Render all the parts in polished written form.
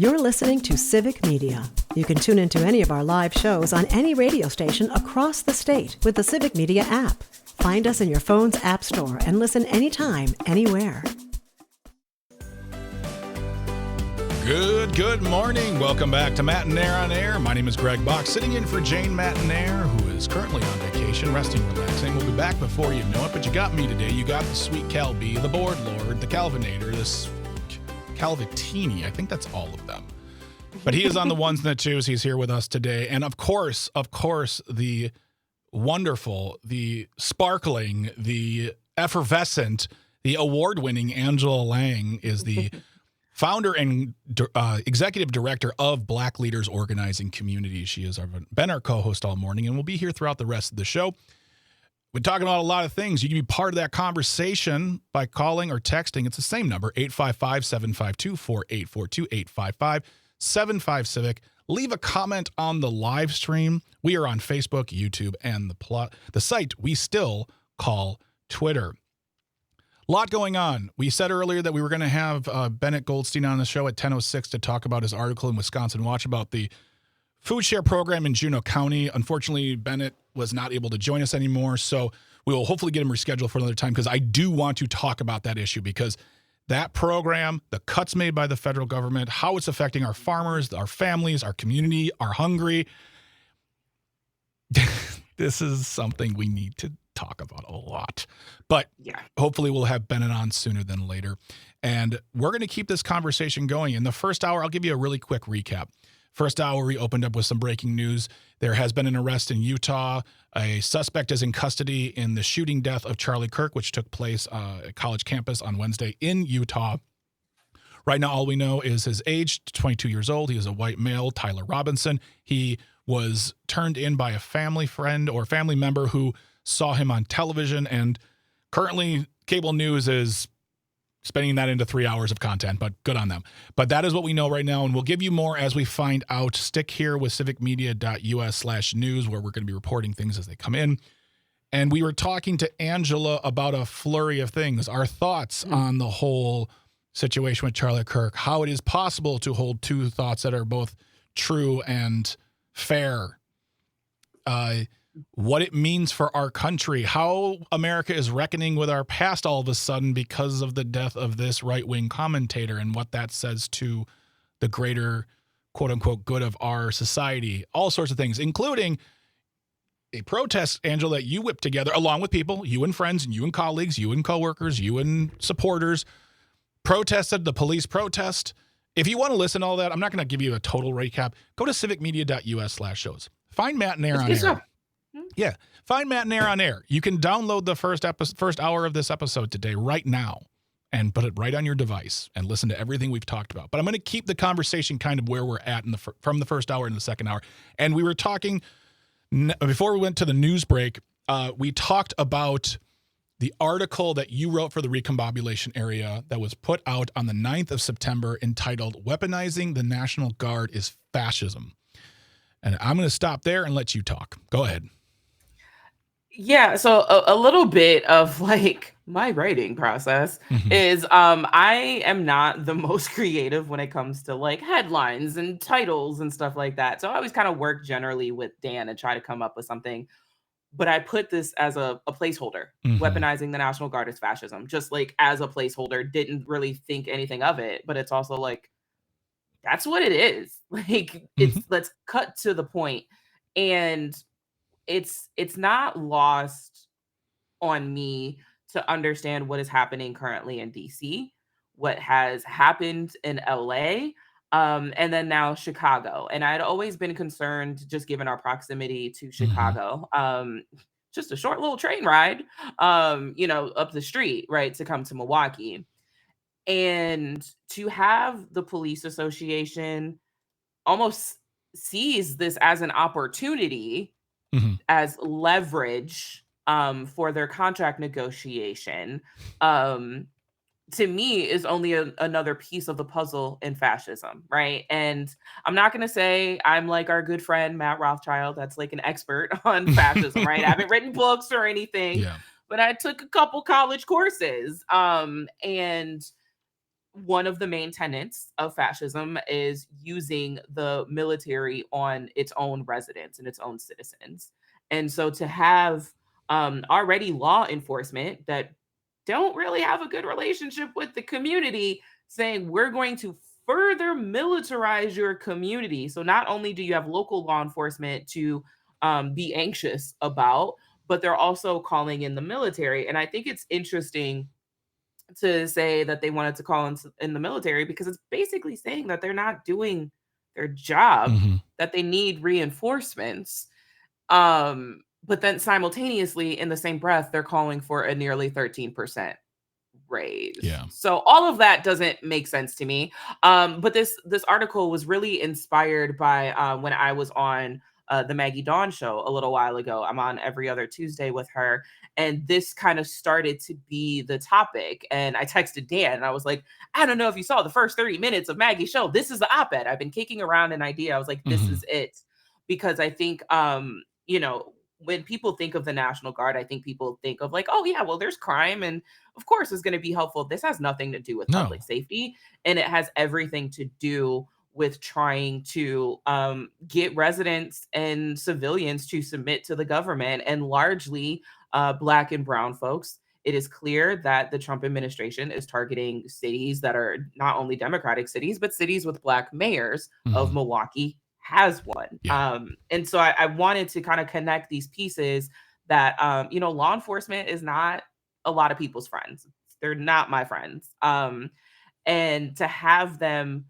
You're listening to Civic Media. You can tune into any of our live shows on any radio station across the state with the Civic Media app. Find us in your phone's app store and listen anytime, anywhere. Good morning. Welcome back to Matt and Nair on Air. My name is Greg Bach, sitting in for Jane Matt and Nair, who is currently on vacation, resting, relaxing. We'll be back before you know it, but you got me today. You got the sweet Cal B, the board lord, the Calvinator, this Calvatini. I think that's all of them. But he is on the ones and the twos. He's here with us today. And of course, the wonderful, the sparkling, the effervescent, the award-winning Angela Lang is the founder and executive director of Black Leaders Organizing Community. She has been our co-host all morning and will be here throughout the rest of the show. We're talking about a lot of things. You can be part of that conversation by calling or texting. It's the same number, 855-752-4842, 855-75-CIVIC. Leave a comment on the live stream. We are on Facebook, YouTube, and the site we still call Twitter. A lot going on. We said earlier that we were going to have Bennett Goldstein on the show at 10:06 to talk about his article in Wisconsin Watch about the food share program in Juneau County. Unfortunately, Bennett was not able to join us anymore, so we will hopefully get him rescheduled for another time because I do want to talk about that issue because that program, the cuts made by the federal government, how it's affecting our farmers, our families, our community, our hungry. This is something we need to talk about a lot. But hopefully we'll have Bennett on sooner than later. And we're going to keep this conversation going. In the first hour, I'll give you a really quick recap. First hour, we opened up with some breaking news. There has been an arrest in Utah. A suspect is in custody in the shooting death of Charlie Kirk, which took place at college campus on Wednesday in Utah. Right now, all we know is his age, 22 years old. He is a white male, Tyler Robinson. He was turned in by a family friend or family member who saw him on television, and currently cable news is spending that into 3 hours of content, but good on them. But that is what we know right now, and we'll give you more as we find out. Stick here with civicmedia.us/news, where we're going to be reporting things as they come in. And we were talking to Angela about a flurry of things, our thoughts on the whole situation with Charlie Kirk, how it is possible to hold two thoughts that are both true and fair, what it means for our country, how America is reckoning with our past all of a sudden because of the death of this right-wing commentator and what that says to the greater, quote-unquote, good of our society, all sorts of things, including a protest, Angela, that you whipped together along with people, you and friends, and you and colleagues, you and coworkers, you and supporters, protested the police protest. If you want to listen to all that, I'm not going to give you a total recap. Go to civicmedia.us/shows. Find Matt and Nair on air. Yeah, find Matt and Nair on air. You can download the first hour of this episode today right now and put it right on your device and listen to everything we've talked about. But I'm going to keep the conversation kind of where we're at from the first hour and the second hour. And we were talking, before we went to the news break, we talked about the article that you wrote for the Recombobulation Area that was put out on the 9th of September entitled Weaponizing the National Guard is Fascism. And I'm going to stop there and let you talk. Go ahead. Yeah, so a little bit of like my writing process is I am not the most creative when it comes to like headlines and titles and stuff like that. So I always kind of work generally with Dan and try to come up with something. But I put this as a placeholder, weaponizing the National Guard as fascism, just like as a placeholder, didn't really think anything of it. But it's also like, that's what it is. Like, let's cut to the point. And it's not lost on me to understand what is happening currently in DC, what has happened in LA, and then now Chicago. And I'd always been concerned, just given our proximity to Chicago, just a short little train ride, up the street, right, to come to Milwaukee. And to have the police association almost sees this as an opportunity, as leverage for their contract negotiation, to me is only another piece of the puzzle in fascism, right? And I'm not going to say I'm like our good friend Matt Rothschild, that's like an expert on fascism, right? I haven't written books or anything, but I took a couple college courses. And one of the main tenets of fascism is using the military on its own residents and its own citizens. And so to have already law enforcement that don't really have a good relationship with the community saying we're going to further militarize your community. So not only do you have local law enforcement to be anxious about, but they're also calling in the military. And I think it's interesting to say that they wanted to call in the military because it's basically saying that they're not doing their job, Mhm. that they need reinforcements. But then simultaneously, in the same breath, they're calling for a nearly 13% raise. Yeah. So all of that doesn't make sense to me. But this article was really inspired by when I was on the Maggie Dawn show a little while ago. I'm on every other Tuesday with her, and this kind of started to be the topic. And I texted Dan, and I was like, I don't know if you saw the first 30 minutes of Maggie's show. This is the op-ed. I've been kicking around an idea. I was like, this Mhm. is it, because I think when people think of the National Guard, I think people think of like, oh yeah, well, there's crime, and of course it's going to be helpful. This has nothing to do with No. public safety, and it has everything to do with trying to get residents and civilians to submit to the government, and largely Black and brown folks. It is clear that the Trump administration is targeting cities that are not only Democratic cities, but cities with Black mayors. Of Mhm. Milwaukee has one. Yeah. And so I wanted to kind of connect these pieces that, law enforcement is not a lot of people's friends. They're not my friends. And to have them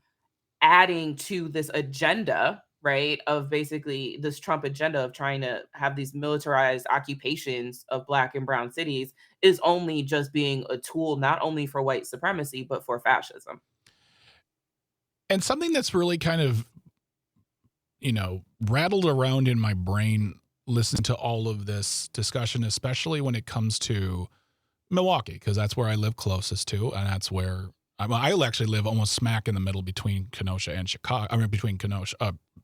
adding to this agenda, right, of basically this Trump agenda of trying to have these militarized occupations of Black and brown cities is only just being a tool, not only for white supremacy, but for fascism. And something that's really kind of, rattled around in my brain listening to all of this discussion, especially when it comes to Milwaukee, because that's where I live closest to, and that's where I actually live almost smack in the middle between Kenosha and Chicago. I mean, between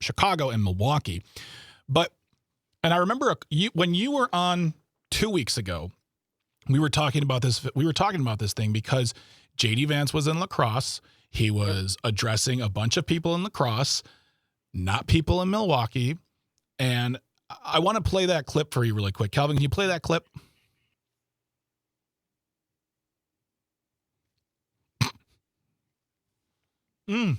Chicago and Milwaukee. And I remember when you were on 2 weeks ago, we were talking about this. We were talking about this thing because JD Vance was in La Crosse. He was addressing a bunch of people in La Crosse, not people in Milwaukee. And I want to play that clip for you really quick. Calvin, can you play that clip? Mm.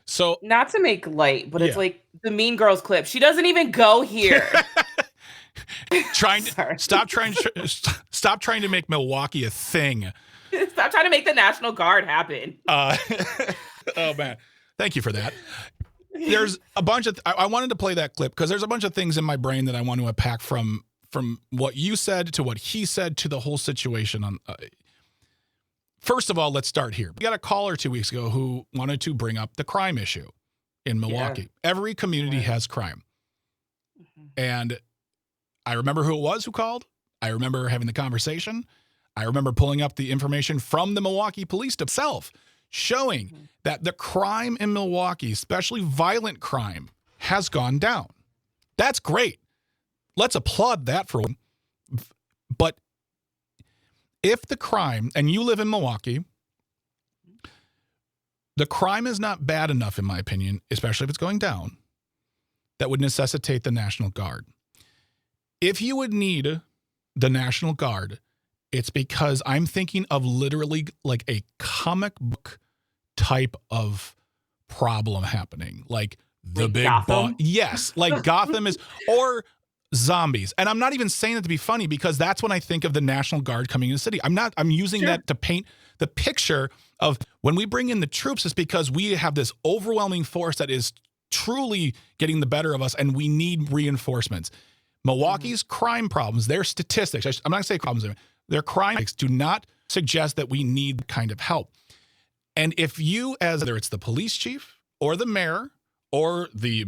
So Not to make light, but it's yeah, like the Mean Girls clip. She doesn't even go here. trying Sorry. to stop trying to make Milwaukee a thing. Stop trying to make the National Guard happen. Oh man, thank you for that. There's a bunch of I wanted to play that clip because there's a bunch of things in my brain that I want to unpack from what you said to what he said to the whole situation. On first of all, let's start here. We got a caller 2 weeks ago who wanted to bring up the crime issue in Milwaukee. Yeah. Every community Right. has crime, Mhm. and I remember who it was who called. I remember having the conversation. I remember pulling up the information from the Milwaukee police themselves, showing Mhm. that the crime in Milwaukee, especially violent crime, has gone down. That's great. Let's applaud that for one. But if the crime, and you live in Milwaukee, the crime is not bad enough, in my opinion, especially if it's going down, that would necessitate the National Guard. If you would need the National Guard, it's because I'm thinking of literally like a comic book type of problem happening. Like the Like big boss. Gotham? Yes. Like Gotham is, or zombies. And I'm not even saying that to be funny because that's when I think of the National Guard coming in the city. I'm using Sure. that to paint the picture of when we bring in the troops, it's because we have this overwhelming force that is truly getting the better of us and we need reinforcements. Milwaukee's crime problems, their statistics, I'm not going to say problems, their crime do not suggest that we need kind of help. And if you, as whether it's the police chief or the mayor or the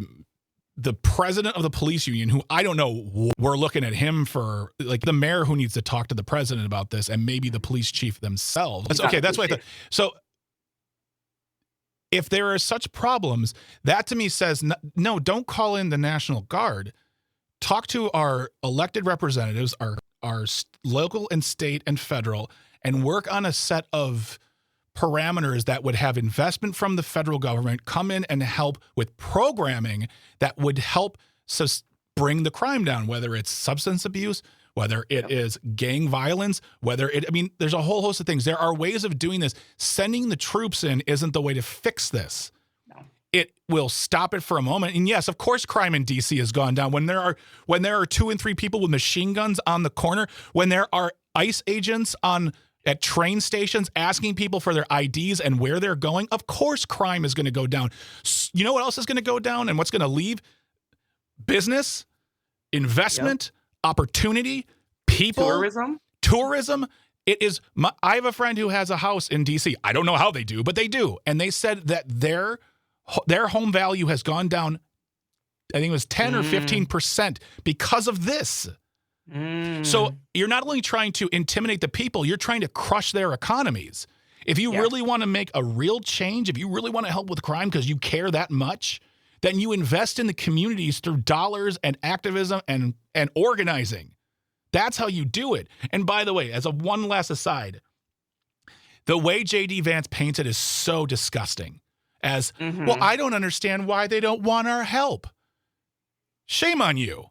president of the police union, who I don't know, we're looking at him for, like, the mayor who needs to talk to the president about this, and maybe the police chief themselves. That's what I thought. So if there are such problems, that to me says, no, don't call in the National Guard. Talk to our elected representatives, our local and state and federal, and work on a set of parameters that would have investment from the federal government come in and help with programming that would help bring the crime down, whether it's substance abuse, whether it is gang violence, there's a whole host of things. There are ways of doing this. Sending the troops in isn't the way to fix this. No. It will stop it for a moment. And yes, of course, crime in DC has gone down. When there are 2 and 3 people with machine guns on the corner, when there are ICE agents at train stations asking people for their IDs and where they're going, of course crime is going to go down. You know what else is going to go down and what's going to leave? Business, investment, opportunity, people. Tourism. It is. I have a friend who has a house in D.C. I don't know how they do, but they do. And they said that their home value has gone down, I think it was 10 or 15% because of this. So you're not only trying to intimidate the people, you're trying to crush their economies. If you really want to make a real change, if you really want to help with crime because you care that much, then you invest in the communities through dollars and activism and organizing. That's how you do it. And by the way, as a one last aside, the way J.D. Vance paints it is so disgusting. As, well, I don't understand why they don't want our help. Shame on you.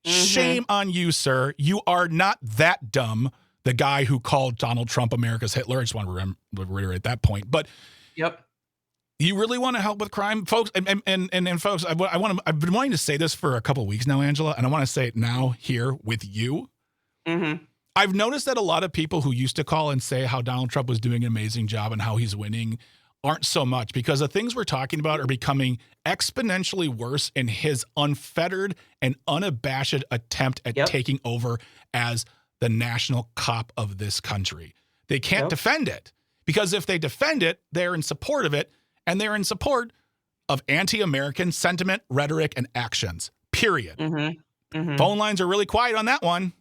Shame on you, sir. You are not that dumb. The guy who called Donald Trump America's Hitler. I just want to reiterate that point. But you really want to help with crime, folks? And folks, I've been wanting to say this for a couple of weeks now, Angela, and I want to say it now here with you. I've noticed that a lot of people who used to call and say how Donald Trump was doing an amazing job and how he's winning aren't so much, because the things we're talking about are becoming exponentially worse in his unfettered and unabashed attempt at taking over as the national cop of this country. They can't defend it, because if they defend it, they're in support of it, and they're in support of anti-American sentiment, rhetoric, and actions, period. Phone lines are really quiet on that one.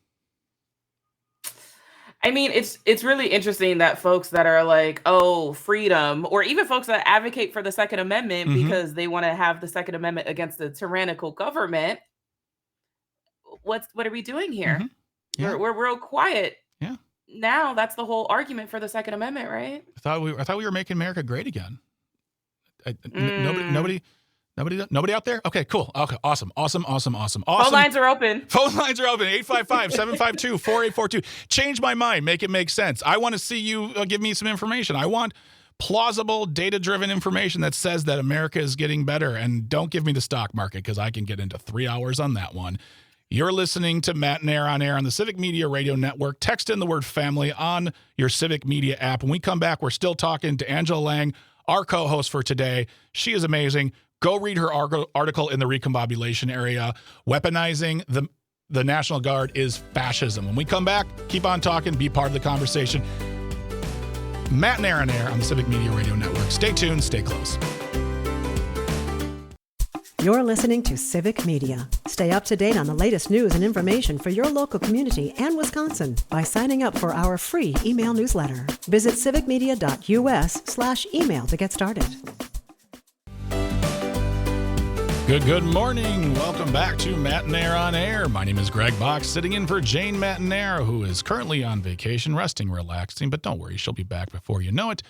I mean, it's really interesting that folks that are like, oh, freedom, or even folks that advocate for the Second Amendment because they want to have the Second Amendment against the tyrannical government. What are we doing here? We're real quiet. Now that's the whole argument for the Second Amendment, right? I thought we were making America great again. Nobody out there? Okay, cool. Okay, awesome. Phone lines are open. 855-752-4842. Change my mind. Make it make sense. I want to see you give me some information. I want plausible, data-driven information that says that America is getting better. And don't give me the stock market, because I can get into 3 hours on that one. You're listening to Matt and Air on Air on the Civic Media Radio Network. Text in the word family on your Civic Media app. When we come back, we're still talking to Angela Lang, our co-host for today. She is amazing. Go read her article in the Recombobulation area. Weaponizing the National Guard is fascism. When we come back, keep on talking. Be part of the conversation. Matt and Air on Air on the Civic Media Radio Network. Stay tuned. Stay close. You're listening to Civic Media. Stay up to date on the latest news and information for your local community and Wisconsin by signing up for our free email newsletter. Visit civicmedia.us/email to get started. Good morning. Welcome back to Matt and Air on Air. My name is Greg Box, sitting in for Jane Mattinair, who is currently on vacation, resting, relaxing, but don't worry, she'll be back before you know it.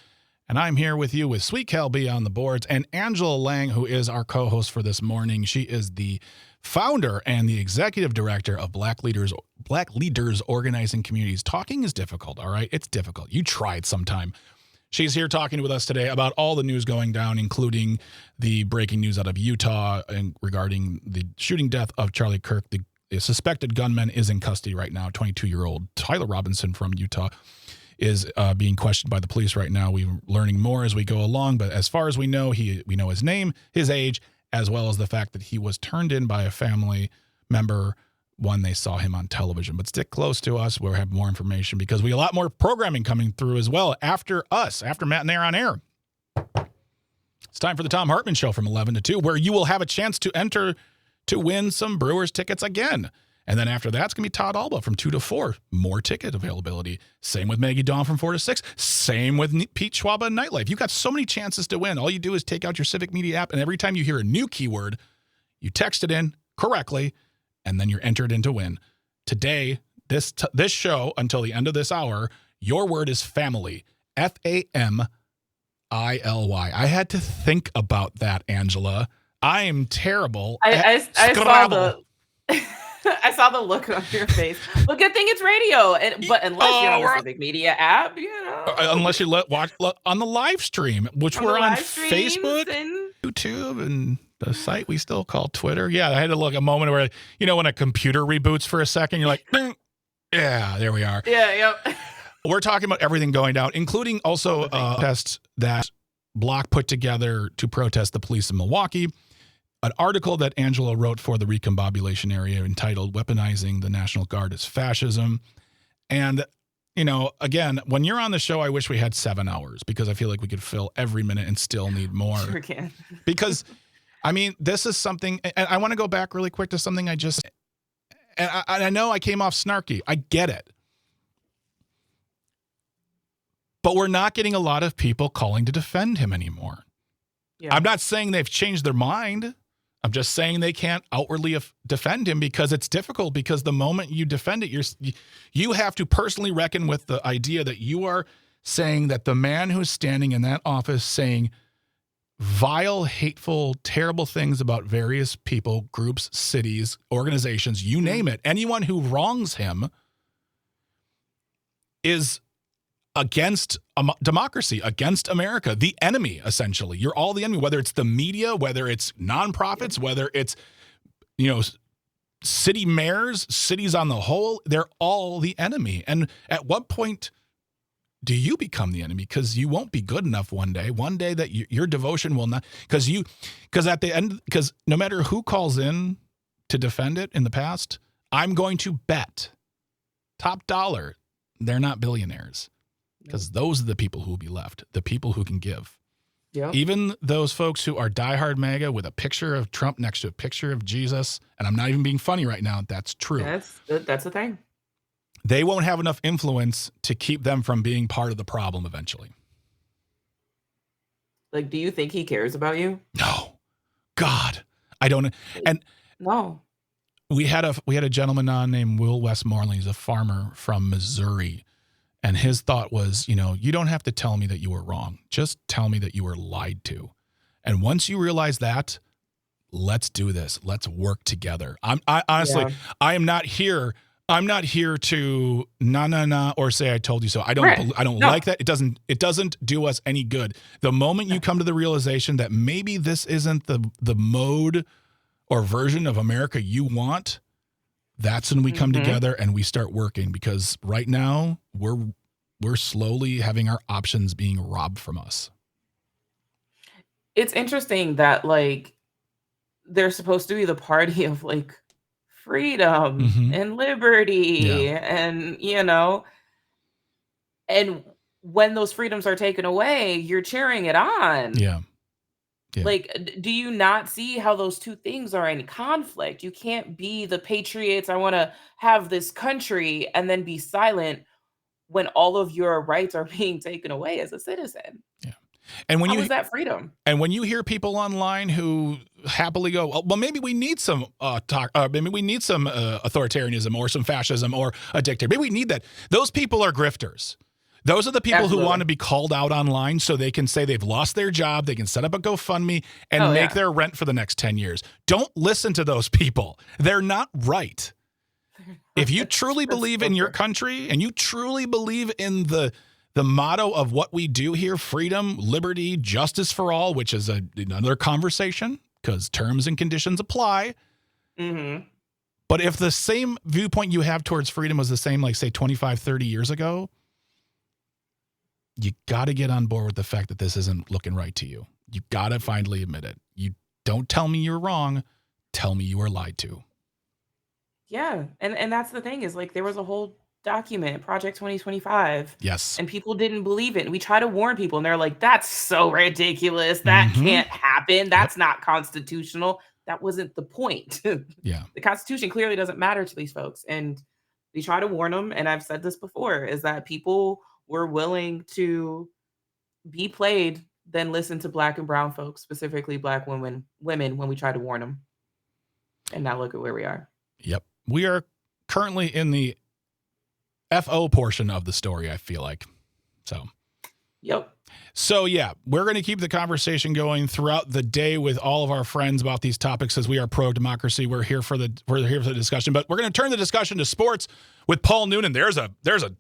And I'm here with you with Sweet Cal B on the boards and Angela Lang, who is our co-host for this morning. She is the founder and the executive director of Black Leaders Organizing Communities. Talking is difficult, all right? It's difficult. You try it sometime. She's here talking with us today about all the news going down, including the breaking news out of Utah and regarding the shooting death of Charlie Kirk. The suspected gunman is in custody right now. 22-year-old Tyler Robinson from Utah is being questioned by the police right now. We're learning more as we go along, but as far as we know, we know his name, his age, as well as the fact that he was turned in by a family member when they saw him on television. But stick close to us. We'll have more information because we have a lot more programming coming through as well after us, after Matt and Air on Air. It's time for the Tom Hartman Show from 11 to 2, where you will have a chance to enter to win some Brewers tickets again. And then after that, it's going to be Todd Alba from 2 to 4. More ticket availability. Same with Maggie Dawn from 4 to 6. Same with Pete Schwab and Nightlife. You've got so many chances to win. All you do is take out your Civic Media app, and every time you hear a new keyword, you text it in correctly, and then you're entered in to win. Today, this show, until the end of this hour, your word is family. Family. I had to think about that, Angela. I am terrible. I saw the I saw the look on your face. Well, good thing it's radio, but unless you're on the Civic Media app, unless you watch on the live stream, which we're on Facebook, and YouTube, and the site we still call Twitter. Yeah, I had to look a moment where when a computer reboots for a second, you're like, yeah, there we are. Yeah, yep. We're talking about everything going down, including also protests that Block put together to protest the police in Milwaukee. An article that Angela wrote for the Recombobulation area entitled Weaponizing the National Guard as Fascism. And, again, when you're on the show, I wish we had 7 hours because I feel like we could fill every minute and still need more. Sure can. Because, this is something, and I want to go back really quick to something and I know I came off snarky. I get it. But we're not getting a lot of people calling to defend him anymore. Yeah. I'm not saying they've changed their mind. I'm just saying they can't outwardly defend him because it's difficult, because the moment you defend it, you have to personally reckon with the idea that you are saying that the man who's standing in that office saying vile, hateful, terrible things about various people, groups, cities, organizations, you name it, anyone who wrongs him is against democracy, against America, the enemy, essentially. You're all the enemy, whether it's the media, whether it's nonprofits, whether it's, city mayors, cities on the whole, they're all the enemy. And at what point do you become the enemy? Because you won't be good enough one day that your devotion will not, because at the end, because no matter who calls in to defend it in the past, I'm going to bet top dollar they're not billionaires. Because those are the people who will be left, the people who can give. Yep. Even those folks who are diehard MAGA with a picture of Trump next to a picture of Jesus, and I'm not even being funny right now, that's true. That's the thing. They won't have enough influence to keep them from being part of the problem eventually. Like, do you think he cares about you? No. God. I don't. And no. We had a gentleman on named Will Westmoreland. He's a farmer from Missouri. And his thought was, you don't have to tell me that you were wrong. Just tell me that you were lied to. And once you realize that, let's do this. Let's work together. I honestly, yeah. I'm not here to or say I told you so. I don't like that. It doesn't do us any good. The moment you come to the realization that maybe this isn't the mode or version of America you want, that's when we come together and we start working, because right now we're slowly having our options being robbed from us. It's interesting that they're supposed to be the party of freedom and liberty and and when those freedoms are taken away, you're cheering it on. Yeah. Do you not see how those two things are in conflict? You can't be the patriots, I want to have this country, and then be silent when all of your rights are being taken away as a citizen. Yeah. And when how is that freedom? And when you hear people online who happily go, well, maybe we need some maybe we need some authoritarianism or some fascism or a dictator. Maybe we need that. Those people are grifters. Those are the people who want to be called out online so they can say they've lost their job, they can set up a GoFundMe and make their rent for the next 10 years. Don't listen to those people. They're not right. If you truly believe in your country and you truly believe in the motto of what we do here, freedom, liberty, justice for all, which is another conversation because terms and conditions apply. But if the same viewpoint you have towards freedom was the same, say 25, 30 years ago, you got to get on board with the fact that this isn't looking right to you. You got to finally admit it. You don't tell me you're wrong. Tell me you were lied to. Yeah. And that's the thing is there was a whole document Project 2025. Yes. And people didn't believe it. And we try to warn people, and they're like, that's so ridiculous. That Mm-hmm. can't happen. That's not constitutional. That wasn't the point. Yeah. The Constitution clearly doesn't matter to these folks. And we try to warn them. And I've said this before, is that people were willing to be played than listen to Black and brown folks, specifically Black women, when we try to warn them. And now look at where we are. Yep. We are currently in the FO portion of the story, I feel like. Yep. So, yeah, we're going to keep the conversation going throughout the day with all of our friends about these topics as we are pro-democracy. We're here for the discussion, but we're going to turn the discussion to sports with Paul Noonan. There's a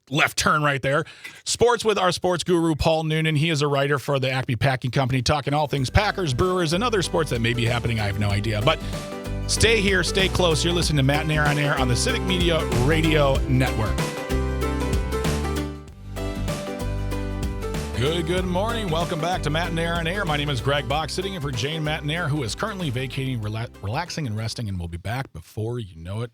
left turn right there. Sports with our sports guru, Paul Noonan. He is a writer for the Acme Packing Company, talking all things Packers, Brewers, and other sports that may be happening. I have no idea, but stay here, stay close. You're listening to Matt and Air on Air on the Civic Media Radio Network. Good morning. Welcome back to Matt and Air on Air. My name is Greg Bach, sitting in for Jane Matt and Air, who is currently vacating, relaxing, and resting, and will be back before you know it.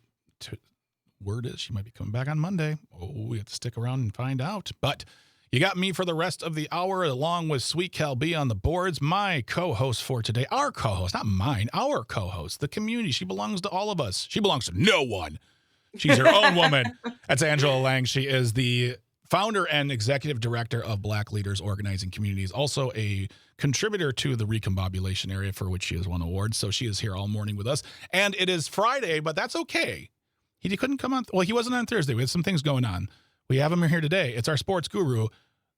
Word is she might be coming back on Monday. Oh, we have to stick around and find out. But you got me for the rest of the hour, along with Sweet Cal B on the boards, my co-host for today. Our co-host, not mine, our co-host, the community. She belongs to all of us. She belongs to no one. She's her own woman. That's Angela Lang. She is the founder and executive director of Black Leaders Organizing Communities, also a contributor to the Recombobulation Area, for which she has won awards. So she is here all morning with us. And it is Friday, but that's okay. He couldn't come on. Well, he wasn't on Thursday. We had some things going on. We have him here today. It's our sports guru,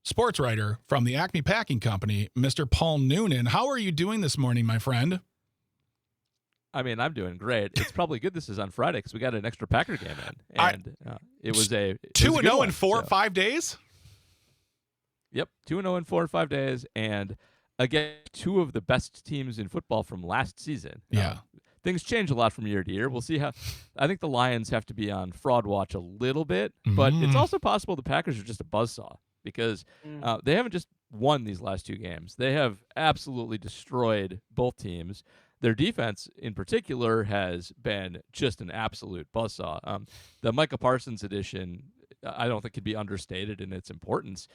sports writer from the Acme Packing Company, Mr. Paul Noonan. How are you doing this morning, my friend? I mean, I'm doing great. It's probably good this is on Friday because we got an extra Packer game in, and it was a 2-0 in 4 or 5 days. Yep, 2-0 in 4 or 5 days, and again, two of the best teams in football from last season. Yeah, things change a lot from year to year. We'll see how. I think the Lions have to be on fraud watch a little bit, but it's also possible the Packers are just a buzzsaw because they haven't just won these last two games. They have absolutely destroyed both teams. Their defense, in particular, has been just an absolute buzzsaw. The Micah Parsons edition, I don't think could be understated in its importance.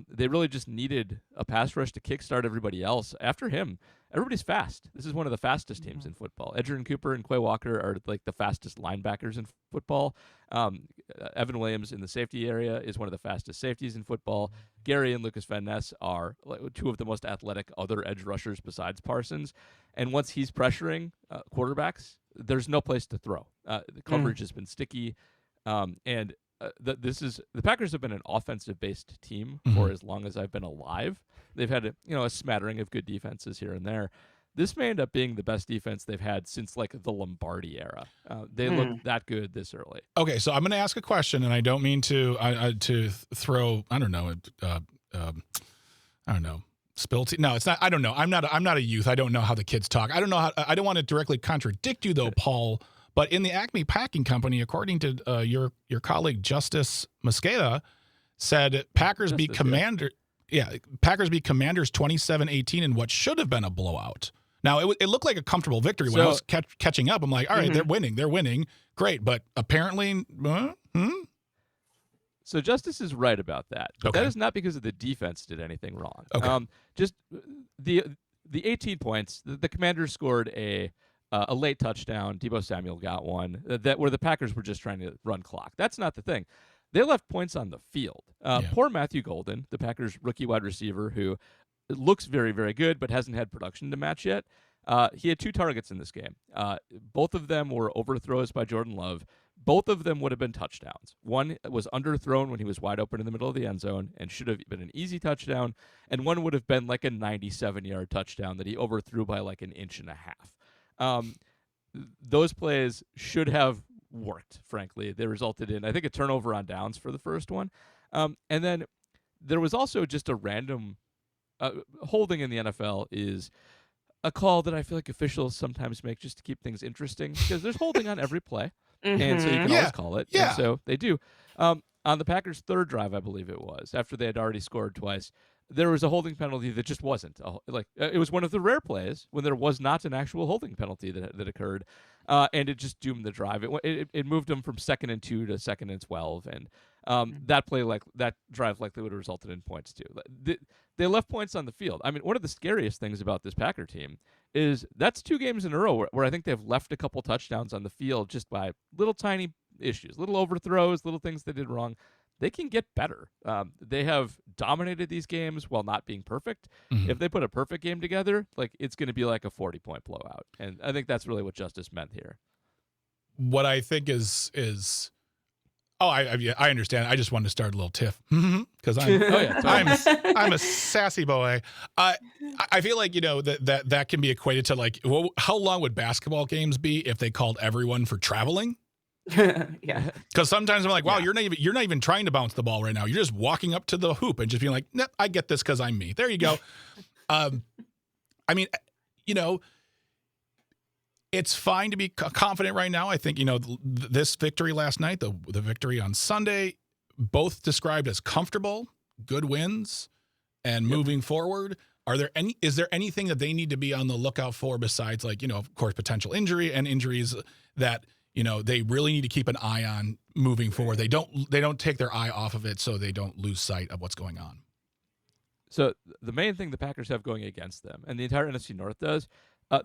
They really just needed a pass rush to kickstart everybody else. After him, everybody's fast. This is one of the fastest teams in football. Edgerrin Cooper and Quay Walker are like the fastest linebackers in football. Evan Williams in the safety area is one of the fastest safeties in football. Gary and Lucas Van Ness are two of the most athletic other edge rushers besides Parsons. And once he's pressuring quarterbacks, there's no place to throw. The coverage has been sticky. The Packers have been an offensive-based team for as long as I've been alive. They've had a smattering of good defenses here and there. This may end up being the best defense they've had since like the Lombardi era. They look that good this early. Okay, so I'm going to ask a question, and I don't mean to throw spill tea. No, it's not. I don't know. I'm not a youth. I don't know how the kids talk. I don't know I don't want to directly contradict you though, Paul. But in the Acme Packing Company, according to your colleague Justice Mosqueda, said Packers beat Commanders 27-18 in what should have been a blowout. Now, it looked like a comfortable victory when I was catching up. I'm like, all right, they're winning. Great. But apparently, So Justice is right about that. But that is not because of the defense did anything wrong. Okay. Just the 18 points, the Commanders scored a late touchdown. Deebo Samuel got one where the Packers were just trying to run clock. That's not the thing. They left points on the field. Poor Matthew Golden, the Packers rookie wide receiver who looks very, very good but hasn't had production to match yet. He had 2 targets in this game. Both of them were overthrows by Jordan Love. Both of them would have been touchdowns. One was underthrown when he was wide open in the middle of the end zone and should have been an easy touchdown. And one would have been like a 97-yard touchdown that he overthrew by like an inch and a half. Those plays should have worked, frankly. They resulted in, I think, a turnover on downs for the first one. And then there was also just a random holding in the NFL is a call that I feel like officials sometimes make just to keep things interesting because there's holding on every play. And so you can always call it. Yeah. And so they do. On the Packers' third drive, I believe it was, after they had already scored twice, there was a holding penalty that just wasn't. It was one of the rare plays when there was not an actual holding penalty that occurred, and it just doomed the drive. It moved them from 2nd and 2 to 2nd and 12, and That drive likely would have resulted in points too. They left points on the field. I mean, one of the scariest things about this Packer team is that's 2 games in a row where I think they've left a couple touchdowns on the field just by little tiny issues, little overthrows, little things they did wrong. They can get better. They have dominated these games while not being perfect. If they put a perfect game together, like it's going to be like a 40-point blowout. And I think that's really what Justice meant here. What I think is I understand. I just wanted to start a little tiff because I'm a sassy boy. I feel like that can be equated to like, well, how long would basketball games be if they called everyone for traveling? Yeah, because sometimes I'm like, wow, you're not even trying to bounce the ball right now. You're just walking up to the hoop and just being like, nah, I get this because I'm me. There you go. I mean, it's fine to be confident right now. I think, this victory last night, the victory on Sunday, both described as comfortable, good wins, and moving forward. Is there anything that they need to be on the lookout for besides, like, of course, potential injury and injuries that, they really need to keep an eye on moving forward? They don't take their eye off of it so they don't lose sight of what's going on. So the main thing the Packers have going against them, and the entire NFC North does,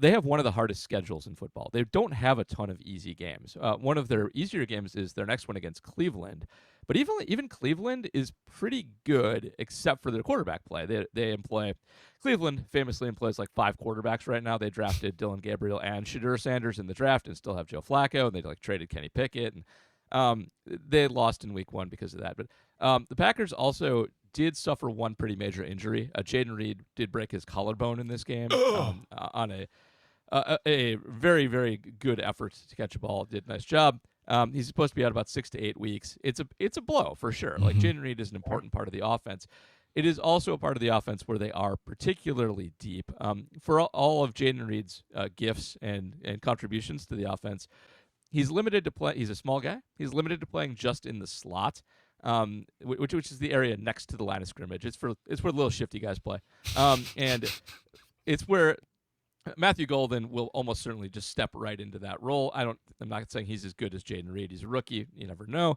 they have one of the hardest schedules in football. They don't have a ton of easy games. One of their easier games is their next one against Cleveland. But even Cleveland is pretty good, except for their quarterback play. Cleveland famously employs like 5 quarterbacks right now. They drafted Dylan Gabriel and Shadur Sanders in the draft and still have Joe Flacco, and they traded Kenny Pickett. And they lost in week 1 because of that. But the Packers also did suffer one pretty major injury. Jaden Reed did break his collarbone in this game on a very, very good effort to catch a ball. Did a nice job. He's supposed to be out about 6 to 8 weeks. It's a blow for sure. Like, Jaden Reed is an important part of the offense. It is also a part of the offense where they are particularly deep. For all of Jaden Reed's gifts and contributions to the offense, he's limited to play. He's a small guy. He's limited to playing just in the slot, which is the area next to the line of scrimmage. It's where little shifty guys play, and it's where Matthew Golden will almost certainly just step right into that role. I'm not saying he's as good as Jaden Reed. He's a rookie. You never know.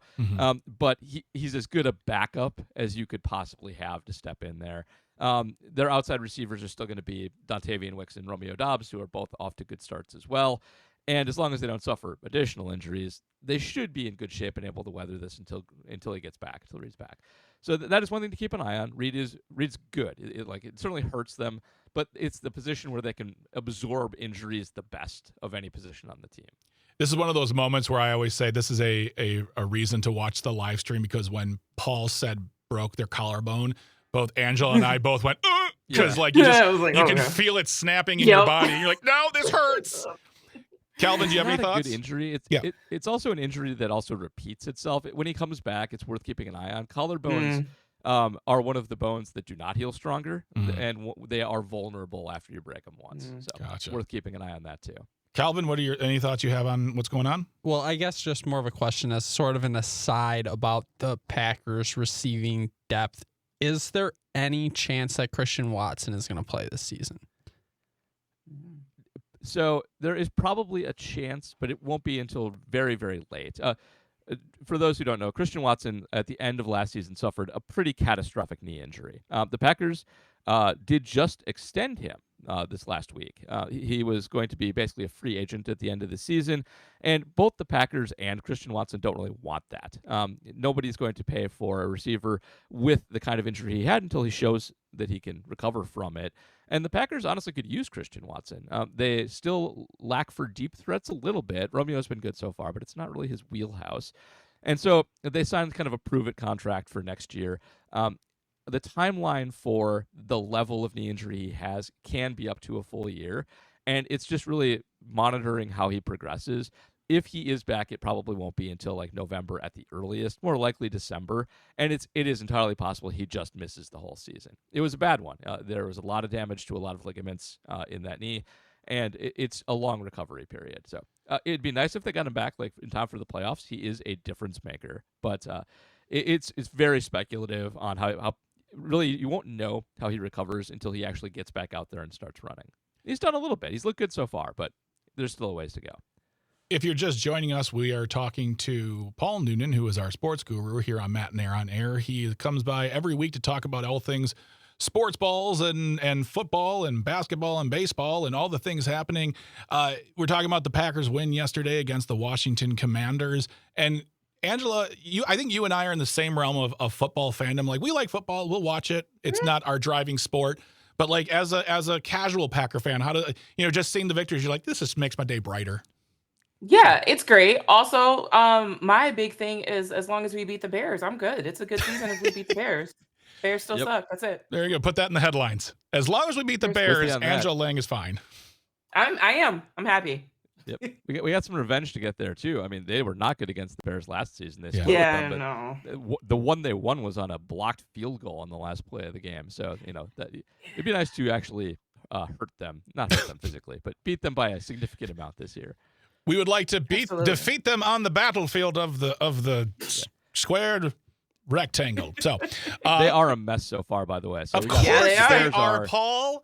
But he's as good a backup as you could possibly have to step in there. Their outside receivers are still going to be Dontavian Wicks and Romeo Doubs, who are both off to good starts as well. And as long as they don't suffer additional injuries, they should be in good shape and able to weather this until Reed's back. So that is one thing to keep an eye on. Reed's good. It certainly hurts them, but it's the position where they can absorb injuries the best of any position on the team. This is one of those moments where I always say this is a reason to watch the live stream, because when Paul said broke their collarbone, both Angela and I both went, because you can feel it snapping in your body. And you're like, no, this hurts. Calvin, do you have any thoughts? Good injury. It's also an injury that also repeats itself. When he comes back, it's worth keeping an eye on. Collarbones are one of the bones that do not heal stronger, and they are vulnerable after you break them once. So Gotcha. Worth keeping an eye on that too. Calvin, what are any thoughts you have on what's going on? Well, I guess just more of a question as sort of an aside about the Packers receiving depth. Is there any chance that Christian Watson is going to play this season? So there is probably a chance, but it won't be until very, very late. For those who don't know, Christian Watson at the end of last season suffered a pretty catastrophic knee injury. The Packers did just extend him this last week. He was going to be basically a free agent at the end of the season, and both the Packers and Christian Watson don't really want that. Nobody's going to pay for a receiver with the kind of injury he had until he shows that he can recover from it. And the Packers honestly could use Christian Watson. They still lack for deep threats a little bit. Romeo's been good so far, but it's not really his wheelhouse. And so they signed kind of a prove-it contract for next year. The timeline for the level of knee injury he has can be up to a full year, and it's just really monitoring how he progresses. If he is back, it probably won't be until like November at the earliest, more likely December, and it is entirely possible he just misses the whole season. It was a bad one. There was a lot of damage to a lot of ligaments in that knee, and it's a long recovery period. So it'd be nice if they got him back like in time for the playoffs. He is a difference maker, but it's very speculative on how really you won't know how he recovers until he actually gets back out there and starts running. He's done a little bit. He's looked good so far, but there's still a ways to go. If you're just joining us, we are talking to Paul Noonan, who is our sports guru here on Matt and Air on Air. He comes by every week to talk about all things sports balls and football and basketball and baseball and all the things happening. We're talking about the Packers win yesterday against the Washington Commanders. And Angela, I think you and I are in the same realm of football fandom. Like, we like football. We'll watch it. It's not our driving sport. But like as a casual Packer fan, how do just seeing the victories, you're like, this just makes my day brighter. Yeah, it's great. Also, my big thing is as long as we beat the Bears, I'm good. It's a good season if we beat the Bears. Bears still suck. That's it. There you go. Put that in the headlines. As long as we beat the Bears, Angela Lang is fine. I am. I'm happy. Yep. We got some revenge to get there too. I mean, they were not good against the Bears last season. They I know. The one they won was on a blocked field goal on the last play of the game. So it'd be nice to actually hurt them, not hurt them physically, but beat them by a significant amount this year. We would like to defeat them on the battlefield of the squared rectangle. So they are a mess so far, by the way. So of course they are, Paul.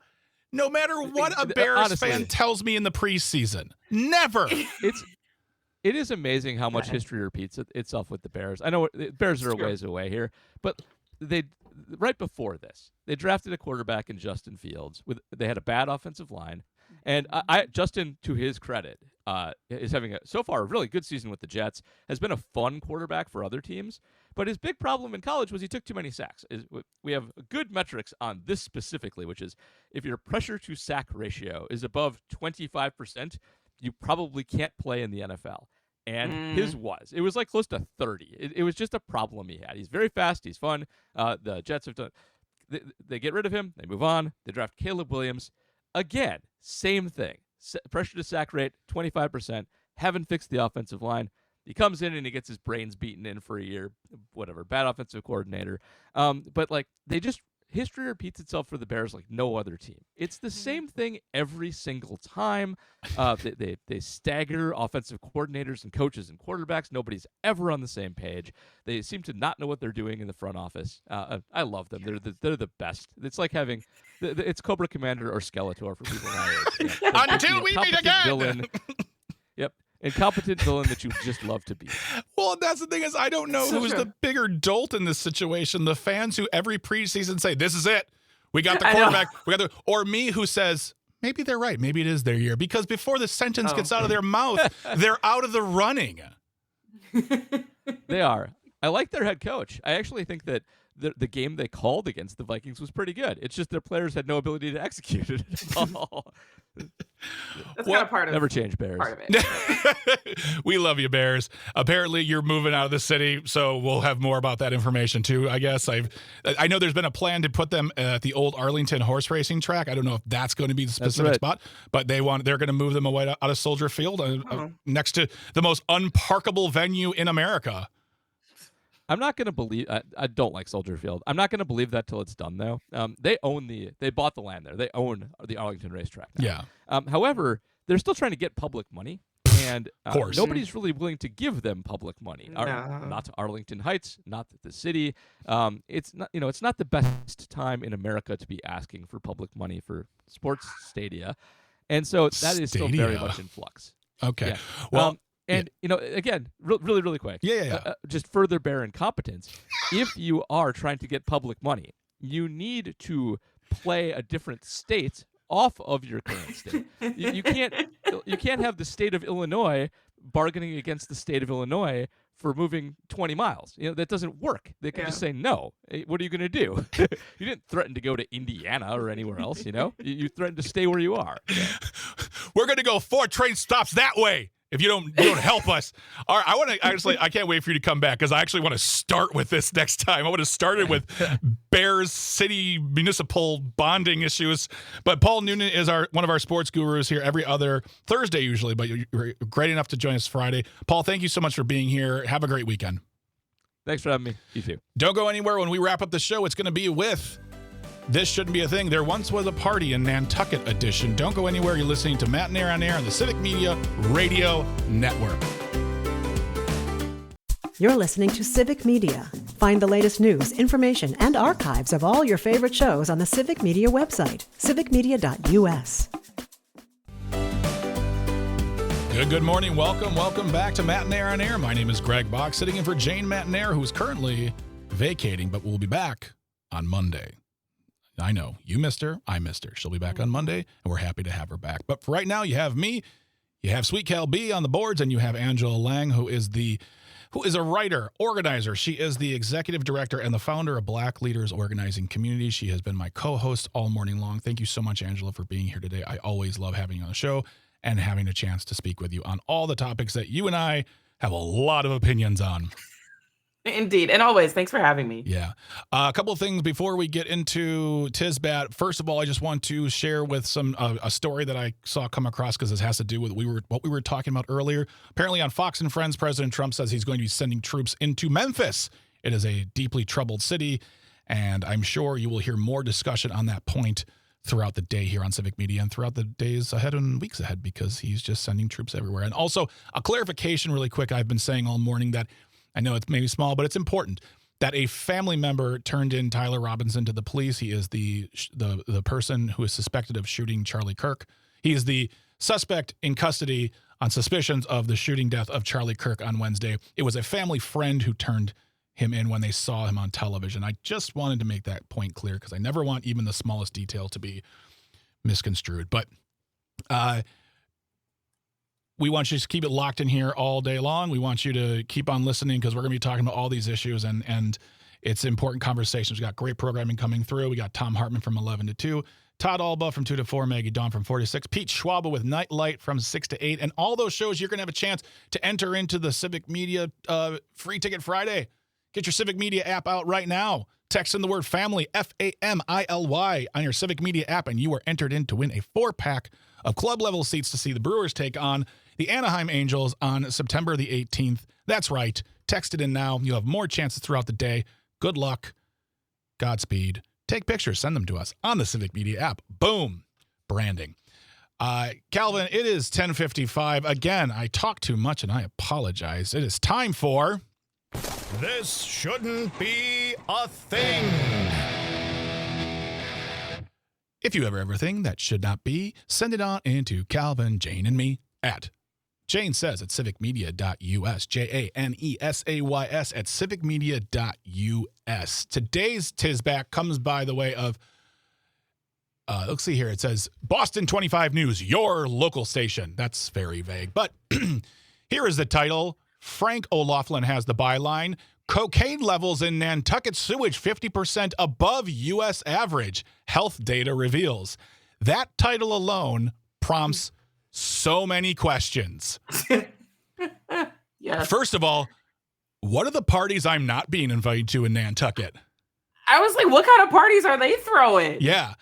No matter what a Bears fan tells me in the preseason, never. It is amazing how much history repeats itself with the Bears. I know the Bears are a ways away here, but right before this, they drafted a quarterback in Justin Fields. They had a bad offensive line, and Justin, to his credit, is having so far a really good season with the Jets. Has been a fun quarterback for other teams, but his big problem in college was he took too many sacks. We have good metrics on this specifically, which is if your pressure to sack ratio is above 25%, you probably can't play in the NFL. And his it was like close to 30. It was just a problem he had. He's very fast. He's fun. The Jets have done. They get rid of him. They move on. They draft Caleb Williams. Again, same thing. Pressure to sack rate, 25%. Haven't fixed the offensive line. He comes in and he gets his brains beaten in for a year. Whatever. Bad offensive coordinator. But like history repeats itself for the Bears like no other team. It's the same thing every single time. They stagger offensive coordinators and coaches and quarterbacks. Nobody's ever on the same page. They seem to not know what they're doing in the front office. I love them. They're the best. It's like having it's Cobra Commander or Skeletor for people my age. Until we meet again. Villain. Yep. Incompetent villain that you just love to be. Well, that's the thing is I don't know who's the bigger dolt in this situation. The fans who every preseason say, this is it. We got the quarterback. Or me who says, maybe they're right. Maybe it is their year. Because before the sentence gets out of their mouth, they're out of the running. They are. I like their head coach. I actually think that the game they called against the Vikings was pretty good. It's just their players had no ability to execute it at all. That's kind of part of never change Bears. Part of it. We love you, Bears. Apparently, you're moving out of the city, so we'll have more about that information too. I guess I know there's been a plan to put them at the old Arlington horse racing track. I don't know if that's going to be the specific spot, but they're going to move them away out of Soldier Field, next to the most unparkable venue in America. I'm not going to believe. I don't like Soldier Field. I'm not going to believe that till it's done, though. They bought the land there. They own the Arlington racetrack now. Yeah. However, they're still trying to get public money, and nobody's really willing to give them public money. Not to Arlington Heights, not the city. It's not. It's not the best time in America to be asking for public money for sports stadia, and so that is still very much in flux. Okay. Yeah. Well. And, again, really, really quick. Just further Bear incompetence. If you are trying to get public money, you need to play a different state off of your current state. You can't have the state of Illinois bargaining against the state of Illinois for moving 20 miles. That doesn't work. They can just say no. What are you going to do? You didn't threaten to go to Indiana or anywhere else, You threatened to stay where you are. Yeah. We're going to go 4 train stops that way. If you don't help us. All right, I can't wait for you to come back because I actually want to start with this next time. I would have started with Bears city municipal bonding issues. But Paul Noonan is one of our sports gurus here every other Thursday usually, but you're great enough to join us Friday. Paul, thank you so much for being here. Have a great weekend. Thanks for having me. You too. Don't go anywhere. When we wrap up the show, it's going to be with This Shouldn't Be a Thing. There Once Was a Party in Nantucket edition. Don't go anywhere. You're listening to Matt and Air on Air on the Civic Media Radio Network. You're listening to Civic Media. Find the latest news, information, and archives of all your favorite shows on the Civic Media website, civicmedia.us. Good morning. Welcome back to Matinaire on Air. My name is Greg Bach, sitting in for Jane Matinaire, who is currently vacating, but will be back on Monday. I know, you missed her, I missed her. She'll be back on Monday, and we're happy to have her back. But for right now, you have me, you have Sweet Cal B on the boards, and you have Angela Lang, who is a writer, organizer. She is the executive director and the founder of Black Leaders Organizing Community. She has been my co-host all morning long. Thank you so much, Angela, for being here today. I always love having you on the show and having a chance to speak with you on all the topics that you and I have a lot of opinions on. Indeed. And always, thanks for having me. Yeah. A couple of things before we get into Tisbat. First of all, I just want to share with a story that I saw come across because this has to do with what we were talking about earlier. Apparently on Fox and Friends, President Trump says he's going to be sending troops into Memphis. It is a deeply troubled city, and I'm sure you will hear more discussion on that point throughout the day here on Civic Media and throughout the days ahead and weeks ahead, because he's just sending troops everywhere. And also a clarification really quick. I've been saying all morning that I know it's maybe small, but it's important that a family member turned in Tyler Robinson to the police. He is the person who is suspected of shooting Charlie Kirk. He is the suspect in custody on suspicions of the shooting death of Charlie Kirk on Wednesday. It was a family friend who turned him in when they saw him on television. I just wanted to make that point clear because I never want even the smallest detail to be misconstrued. But we want you to keep it locked in here all day long. We want you to keep on listening because we're going to be talking about all these issues, and it's important conversations. We got great programming coming through. We got Tom Hartman from 11 to 2, Todd Alba from 2 to 4, Maggie Dawn from 4 to 6, Pete Schwaba with Nightlight from 6 to 8, and all those shows you're going to have a chance to enter into the Civic Media Free Ticket Friday. Get your Civic Media app out right now. Text in the word family, FAMILY, on your Civic Media app, and you are entered in to win a 4-pack of club-level seats to see the Brewers take on the Anaheim Angels on September the 18th. That's right. Text it in now. You'll have more chances throughout the day. Good luck. Godspeed. Take pictures. Send them to us on the Civic Media app. Boom. Branding. Calvin, it is 10:55. Again, I talk too much, and I apologize. It is time for... This Shouldn't Be a Thing. If you have everything that should not be, send it on into Calvin, Jane, and me at Jane Says at civicmedia.us, JANESAYS at civicmedia.us. Today's Tisback comes by the way of, let's see here. It says Boston 25 News, your local station. That's very vague, but here is the title. Frank O'Loughlin has the byline. Cocaine levels in Nantucket sewage 50% above U.S. average. Health data reveals. That title alone prompts so many questions. Yes. First of all, what are the parties I'm not being invited to in Nantucket? I was like, what kind of parties are they throwing? Yeah.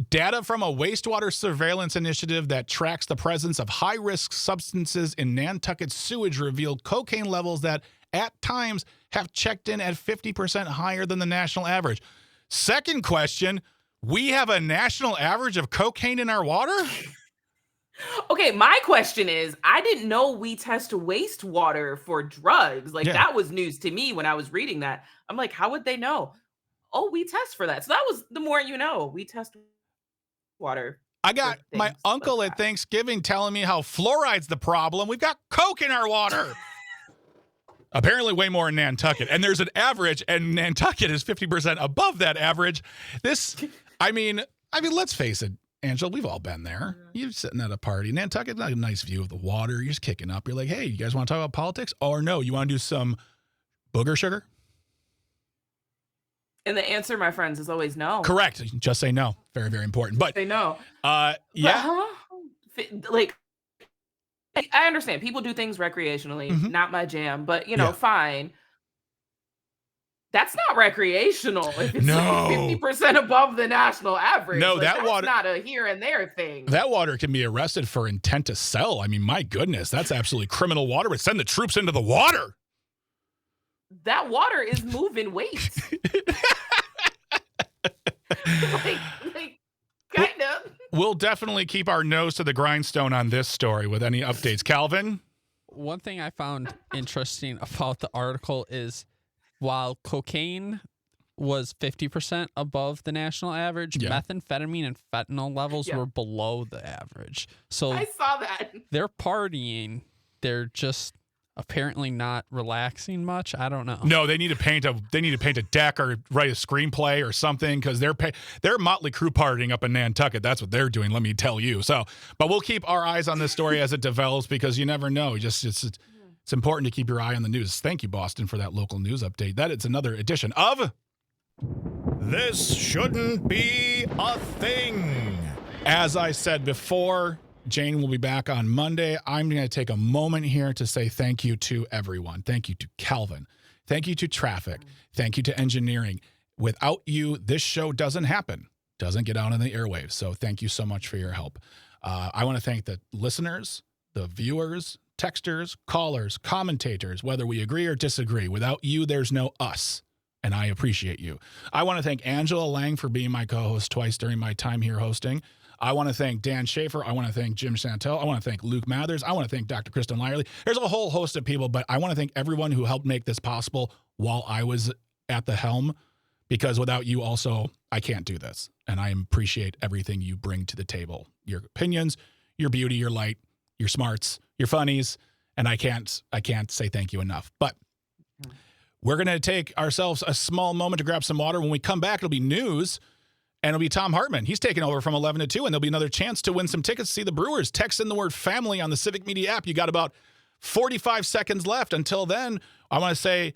Data from a wastewater surveillance initiative that tracks the presence of high-risk substances in Nantucket sewage revealed cocaine levels that, at times, have checked in at 50% higher than the national average. Second question, we have a national average of cocaine in our water? Okay, my question is, I didn't know we test wastewater for drugs. Like, that was news to me when I was reading that. I'm like, how would they know? Oh, we test for that. So that was the more you know. We test water. I got my uncle at Thanksgiving telling me how fluoride's the problem. We've got Coke in our water. Apparently way more in Nantucket. And there's an average, and Nantucket is 50% above that average. I mean, let's face it, Angela, we've all been there. You're sitting at a party. Nantucket's not a nice view of the water. You're just kicking up. You're like, hey, you guys want to talk about politics? Or no, you want to do some booger sugar? And the answer, my friends, is always no. Correct. Just say no. Very, very important. But say no. Yeah. Like, I understand people do things recreationally, not my jam, but fine. That's not recreational if it's like 50% above the national average. No, like, that's water not a here and there thing. That water can be arrested for intent to sell. I mean, my goodness, that's absolutely criminal water. But send the troops into the water. That water is moving weight. like kind of. We'll definitely keep our nose to the grindstone on this story with any updates. Calvin? One thing I found interesting about the article is while cocaine was 50% above the national average. Yeah. Methamphetamine and fentanyl levels were below the average. So I saw that. they're partying. They're just apparently not relaxing much. I don't know. No, they need to paint a deck or write a screenplay or something, because they're Motley Crue partying up in Nantucket. That's what they're doing, let me tell you. So, but we'll keep our eyes on this story as it develops, because you never know. It's important to keep your eye on the news. Thank you, Boston, for that local news update. That is another edition of This Shouldn't Be a Thing. As I said before, Jane will be back on Monday. I'm going to take a moment here to say thank you to everyone. Thank you to Calvin. Thank you to Traffic. Thank you to Engineering. Without you, this show doesn't happen, doesn't get out on the airwaves. So thank you so much for your help. I want to thank the listeners, the viewers, texters, callers, commentators, whether we agree or disagree. Without you, there's no us. And I appreciate you. I want to thank Angela Lang for being my co-host twice during my time here hosting. I want to thank Dan Schaefer. I want to thank Jim Santel. I want to thank Luke Mathers. I want to thank Dr. Kristen Lyerly. There's a whole host of people, but I want to thank everyone who helped make this possible while I was at the helm, because without you also, I can't do this. And I appreciate everything you bring to the table. Your opinions, your beauty, your light, your smarts, your funnies, and I can't say thank you enough. But we're going to take ourselves a small moment to grab some water. When we come back, it'll be news, and it'll be Tom Hartman. He's taking over from 11 to 2, and there'll be another chance to win some tickets to see the Brewers. Text in the word family on the Civic Media app. You got about 45 seconds left. Until then, I want to say,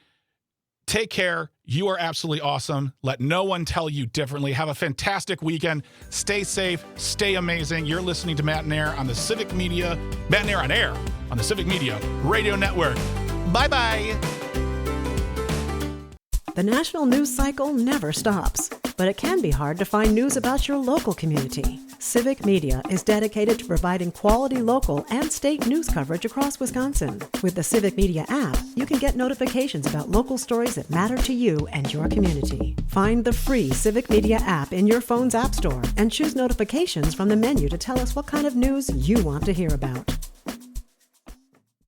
take care. You are absolutely awesome. Let no one tell you differently. Have a fantastic weekend. Stay safe. Stay amazing. You're listening to Matt and Air on the Civic Media, Matt and Air on Air on the Civic Media Radio Network. Bye-bye. The national news cycle never stops, but it can be hard to find news about your local community. Civic Media is dedicated to providing quality local and state news coverage across Wisconsin. With the Civic Media app, you can get notifications about local stories that matter to you and your community. Find the free Civic Media app in your phone's app store and choose notifications from the menu to tell us what kind of news you want to hear about.